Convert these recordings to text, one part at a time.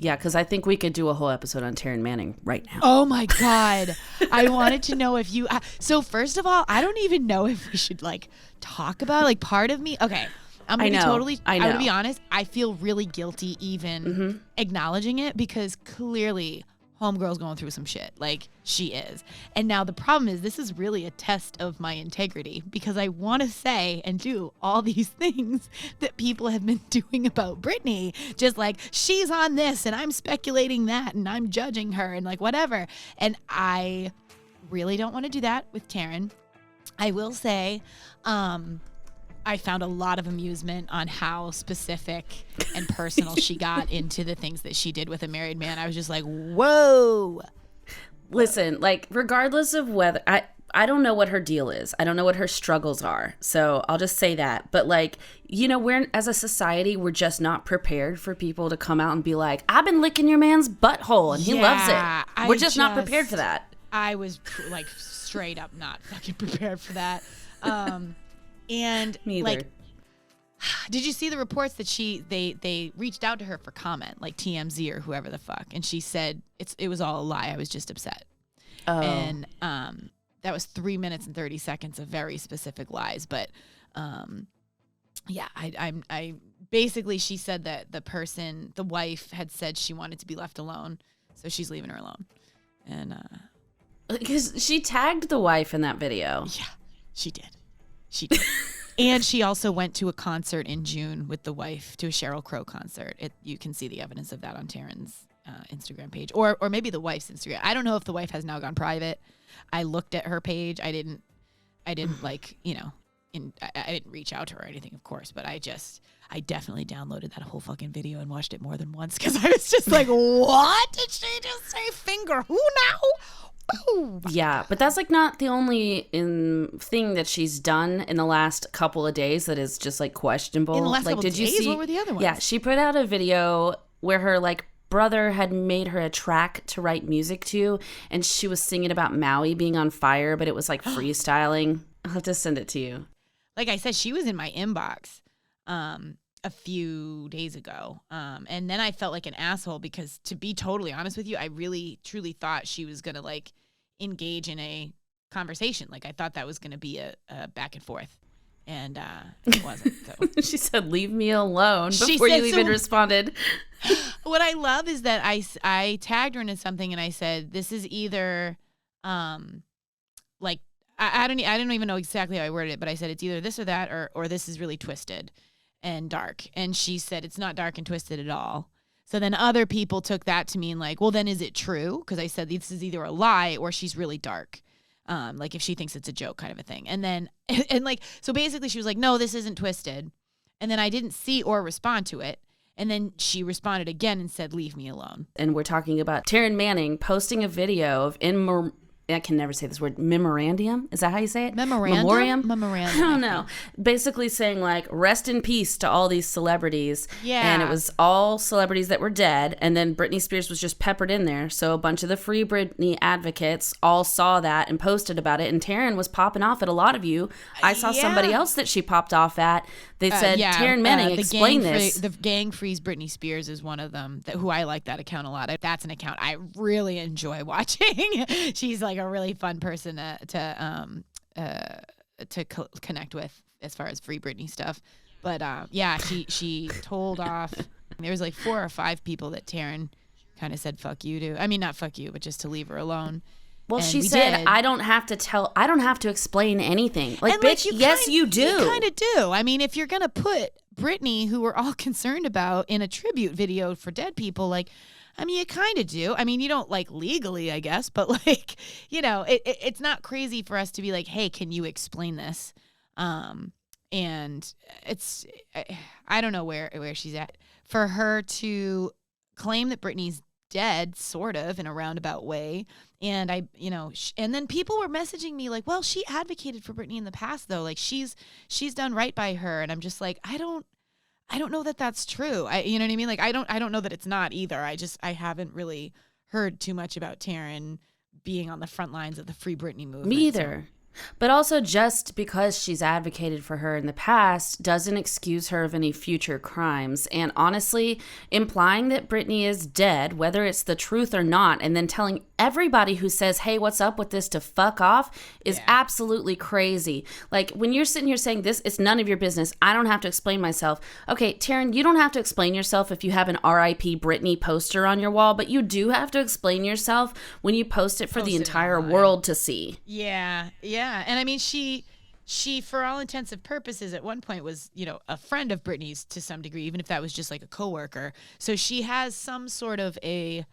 Yeah, because I think we could do a whole episode on Taryn Manning right now. Oh my God. I wanted to know if you, so first of all, I don't even know if we should like talk about like part of me. Okay. I'm going to be honest. I feel really guilty even acknowledging it because clearly homegirl's going through some shit. Like she is. And now the problem is this is really a test of my integrity because I want to say and do all these things that people have been doing about Britney. Just like she's on this and I'm speculating that and I'm judging her and like whatever. And I really don't want to do that with Taryn. I will say, I found a lot of amusement on how specific and personal she got into the things that she did with a married man. I was just like, whoa. Listen, like, regardless of whether I don't know what her deal is. I don't know what her struggles are. So I'll just say that. But like, you know, we're as a society, we're just not prepared for people to come out and be like, I've been licking your man's butthole and he loves it. We're just not prepared for that. I was like straight up not fucking prepared for that. And like, did you see the reports that they reached out to her for comment, like TMZ or whoever the fuck, and she said it was all a lie. I was just upset. Oh. And that was 3 minutes and 30 seconds of very specific lies. But yeah, I basically she said that the wife had said she wanted to be left alone, so she's leaving her alone. And because she tagged the wife in that video. Yeah, she did. She did. And she also went to a concert in June with the wife, to a Sheryl Crow concert. You can see the evidence of that on Taryn's Instagram page, or maybe the wife's Instagram. I don't know if the wife has now gone private. I looked at her page. I didn't like, you know, I didn't reach out to her or anything, of course, but I definitely downloaded that whole fucking video and watched it more than once because I was just like, what did she just say? Finger who now? Boom. Yeah, but that's like not the only thing that she's done in the last couple of days that is just like questionable. In the last like, couple did days, you see? What were the other ones? Yeah, she put out a video where her like brother had made her a track to write music to, and she was singing about Maui being on fire, but it was like freestyling. I'll have to send it to you. Like I said, she was in my inbox a few days ago. And then I felt like an asshole because, to be totally honest with you, I really, truly thought she was going to like engage in a conversation. Like I thought that was going to be a back and forth. And it wasn't. So. She said, leave me alone before you even responded. What I love is that I tagged her into something and I said, this is either like, I don't even know exactly how I worded it, but I said, it's either this or that, or this is really twisted and dark. And she said, it's not dark and twisted at all. So then other people took that to mean like, well, then is it true? Because I said this is either a lie or she's really dark. Like if she thinks it's a joke kind of a thing. And then, and like, so basically she was like, no, this isn't twisted. And then I didn't see or respond to it. And then she responded again and said, leave me alone. And we're talking about Taryn Manning posting a video of I can never say this word. Memorandum? Is that how you say it? Memorandum? I don't know. Basically saying like, rest in peace to all these celebrities. Yeah. And it was all celebrities that were dead. And then Britney Spears was just peppered in there. So a bunch of the Free Britney advocates all saw that and posted about it. And Taryn was popping off at a lot of you. I saw somebody else that she popped off at. They said, Taryn Manning, explain this. The Gang Frees Britney Spears is one of them, who I like that account a lot. That's an account I really enjoy watching. She's like a really fun person to connect with as far as Free Britney stuff. But yeah, she told off. There was like 4 or 5 people that Taryn kind of said fuck you to. I mean, not fuck you, but just to leave her alone. Well, she said, I don't have to explain anything. Like, bitch, yes, you do. You kind of do. I mean, if you're going to put Britney, who we're all concerned about, in a tribute video for dead people, like, I mean, you kind of do. I mean, you don't like legally, I guess, but like, you know, it's not crazy for us to be like, hey, can you explain this? And it's, I don't know where she's at. For her to claim that Britney's dead, sort of, in a roundabout way. And and then people were messaging me like, well, she advocated for Britney in the past, though. Like, she's done right by her. And I'm just like, I don't know that that's true. You know what I mean? Like, I don't know that it's not either. I haven't really heard too much about Taryn being on the front lines of the Free Britney movement. Me either. But also, just because she's advocated for her in the past doesn't excuse her of any future crimes. And honestly, implying that Britney is dead, whether it's the truth or not, and then telling everybody who says, hey, what's up with this to fuck off is absolutely crazy. Like, when you're sitting here saying this, it's none of your business. I don't have to explain myself. Okay, Taryn, you don't have to explain yourself if you have an R.I.P. Britney poster on your wall, but you do have to explain yourself when you post it for the entire world to see. Yeah. And I mean, she, for all intents and purposes, at one point was, a friend of Britney's to some degree, even if that was just like a coworker. So she has some sort of I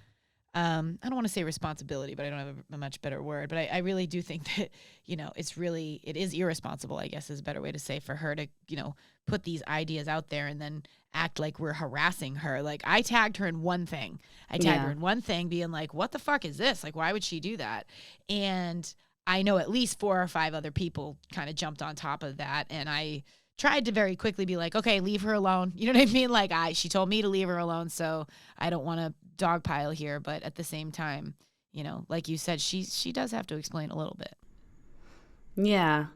don't want to say responsibility, but I don't have a much better word. But I really do think that, it is irresponsible, I guess is a better way to say, for her to, put these ideas out there and then act like we're harassing her. Like, I tagged her in one thing. Being like, what the fuck is this? Like, why would she do that? And I know at least 4 or 5 other people kind of jumped on top of that. And I tried to very quickly be like, okay, leave her alone. You know what I mean? Like, she told me to leave her alone, so I don't want to dogpile here. But at the same time, like you said, she does have to explain a little bit. Yeah.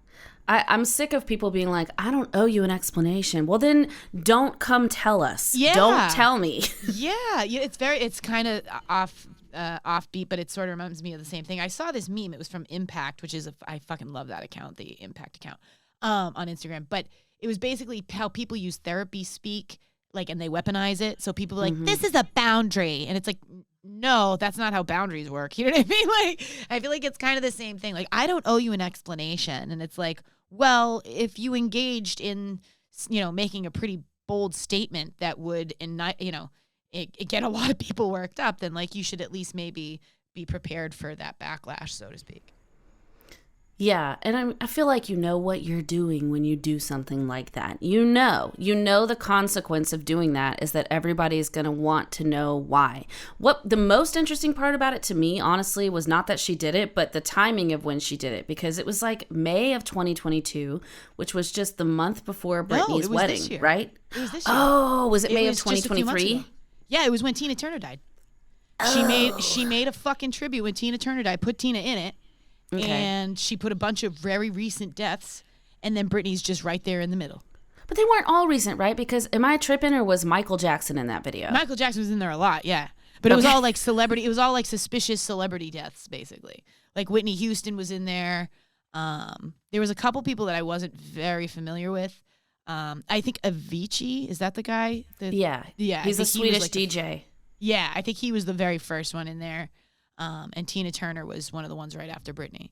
I'm sick of people being like, I don't owe you an explanation. Well, then don't come tell us. Yeah. Don't tell me. Yeah. It's kind of offbeat, but it sort of reminds me of the same thing. I saw this meme. It was from Impact, which is I fucking love that account, the Impact account on Instagram. But it was basically how people use therapy speak, like, and they weaponize it. So people are like, this is a boundary. And it's like, no, that's not how boundaries work. You know what I mean? Like, I feel like it's kind of the same thing. Like, I don't owe you an explanation. And it's like, well, if you engaged in, making a pretty bold statement that would, it get a lot of people worked up, then, like, you should at least maybe be prepared for that backlash, so to speak. Yeah, and I feel like you know what you're doing when you do something like that. You know the consequence of doing that is that everybody's going to want to know why. What the most interesting part about it to me, honestly, was not that she did it, but the timing of when she did it, because it was like May of 2022, which was just the month before Britney's wedding, right? It was this year. Oh, was it May of 2023? Yeah, it was when Tina Turner died. She made a fucking tribute when Tina Turner died, put Tina in it. Okay. And she put a bunch of very recent deaths, and then Britney's just right there in the middle. But they weren't all recent, right? Because am I tripping, or was Michael Jackson in that video? Michael Jackson was in there a lot, yeah. But it was all like celebrity. It was all like suspicious celebrity deaths, basically. Like Whitney Houston was in there. There was a couple people that I wasn't very familiar with. I think Avicii, is that the guy? Yeah. He's a Swedish DJ. Yeah, I think he was the very first one in there. And Tina Turner was one of the ones right after Britney.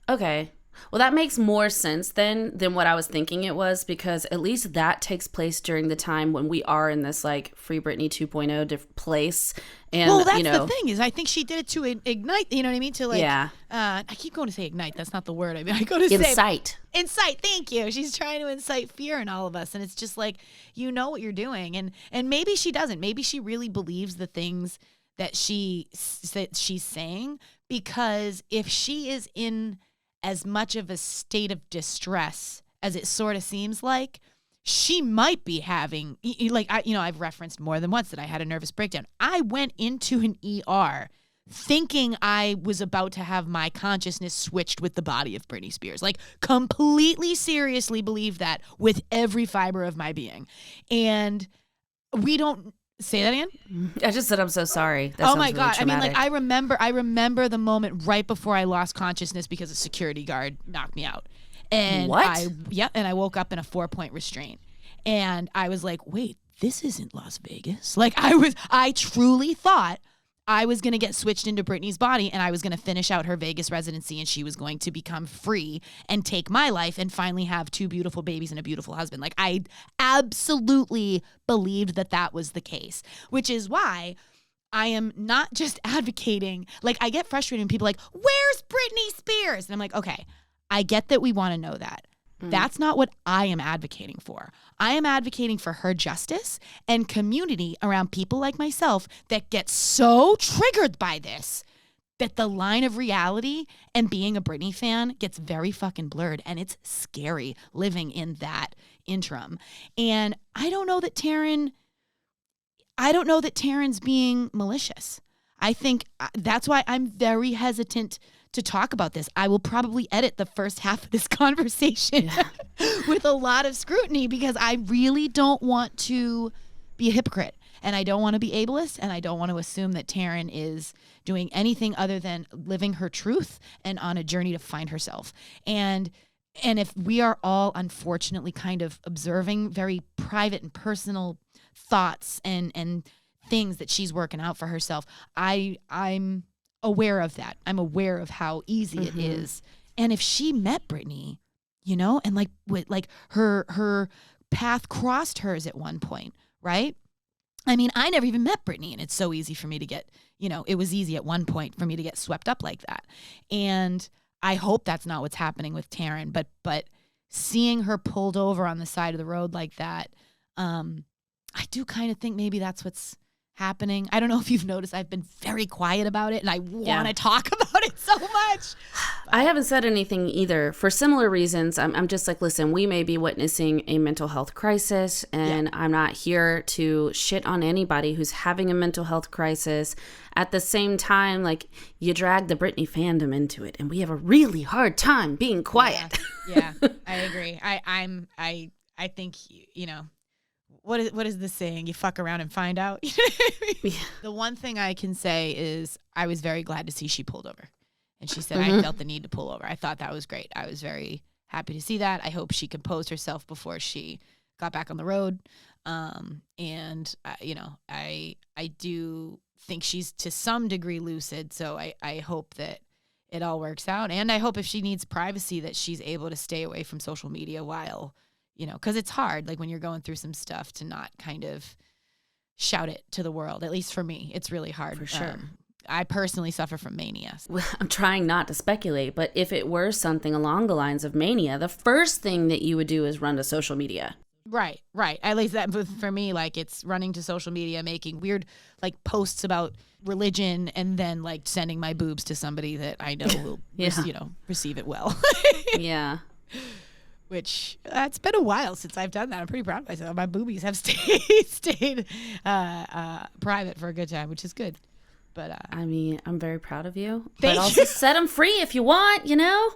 Okay. Well, that makes more sense than what I was thinking it was, because at least that takes place during the time when we are in this like Free Britney 2.0 place. And, well, that's the thing is I think she did it to ignite, you know what I mean? To like, yeah. I keep going to say ignite. That's not the word. I mean, I go to incite. Incite. Thank you. She's trying to incite fear in all of us. And it's just like, you know what you're doing. And maybe she doesn't. Maybe she really believes the things that she's saying, because if she is in as much of a state of distress as it sort of seems like, she might be having, like, I've referenced more than once that I had a nervous breakdown. I went into an ER thinking I was about to have my consciousness switched with the body of Britney Spears. Like, completely seriously believe that with every fiber of my being. And we don't... Say that again? I just said I'm so sorry. That oh my God. Really, I mean, like, I remember the moment right before I lost consciousness because a security guard knocked me out. And what? And I woke up in a 4-point restraint. And I was like, wait, this isn't Las Vegas. Like, I truly thought I was going to get switched into Britney's body, and I was going to finish out her Vegas residency, and she was going to become free and take my life and finally have 2 beautiful babies and a beautiful husband. Like, I absolutely believed that was the case, which is why I am not just advocating. Like, I get frustrated when people are like, where's Britney Spears? And I'm like, okay, I get that we want to know that. That's not what I am advocating for. I am advocating for her justice and community around people like myself that get so triggered by this that the line of reality and being a Britney fan gets very fucking blurred, and it's scary living in that interim. And I don't know that Taryn's being malicious. I think that's why I'm very hesitant to talk about this. I will probably edit the first half of this conversation with a lot of scrutiny because I really don't want to be a hypocrite. And I don't want to be ableist, and I don't want to assume that Taryn is doing anything other than living her truth and on a journey to find herself. And if we are all unfortunately kind of observing very private and personal thoughts and things that she's working out for herself, I'm aware of that. I'm aware of how easy it is. And if she met Britney, you know, and like her path crossed hers at one point, right? I mean, I never even met Britney, and it's so easy for me to get, you know, it was easy at one point for me to get swept up like that. And I hope that's not what's happening with Taryn, but seeing her pulled over on the side of the road like that, I do kind of think maybe that's what's happening. I don't know if you've noticed, I've been very quiet about it, and I want to talk about it so much. I haven't said anything either for similar reasons. I'm just like, listen, we may be witnessing a mental health crisis, and I'm not here to shit on anybody who's having a mental health crisis. At the same time, like, you drag the Britney fandom into it, and we have a really hard time being quiet. Yeah, I agree. I think, you know, what is the saying? You fuck around and find out. The one thing I can say is I was very glad to see she pulled over. And she said, I felt the need to pull over. I thought that was great. I was very happy to see that. I hope she composed herself before she got back on the road. You know, I do think she's to some degree lucid. So I hope that it all works out. And I hope if she needs privacy that she's able to stay away from social media while, you know, because it's hard, like when you're going through some stuff, to not kind of shout it to the world. At least for me, it's really hard. For sure. I personally suffer from mania. Well, I'm trying not to speculate, but if it were something along the lines of mania, the first thing that you would do is run to social media. Right. At least that for me, like, it's running to social media, making weird like posts about religion, and then like sending my boobs to somebody that I know will you know, receive it well. Yeah. Which it's been a while since I've done that. I'm pretty proud of myself. My boobies have stayed private for a good time, which is good. But I mean, I'm very proud of you. Thank but also you. set them free if you want, you know?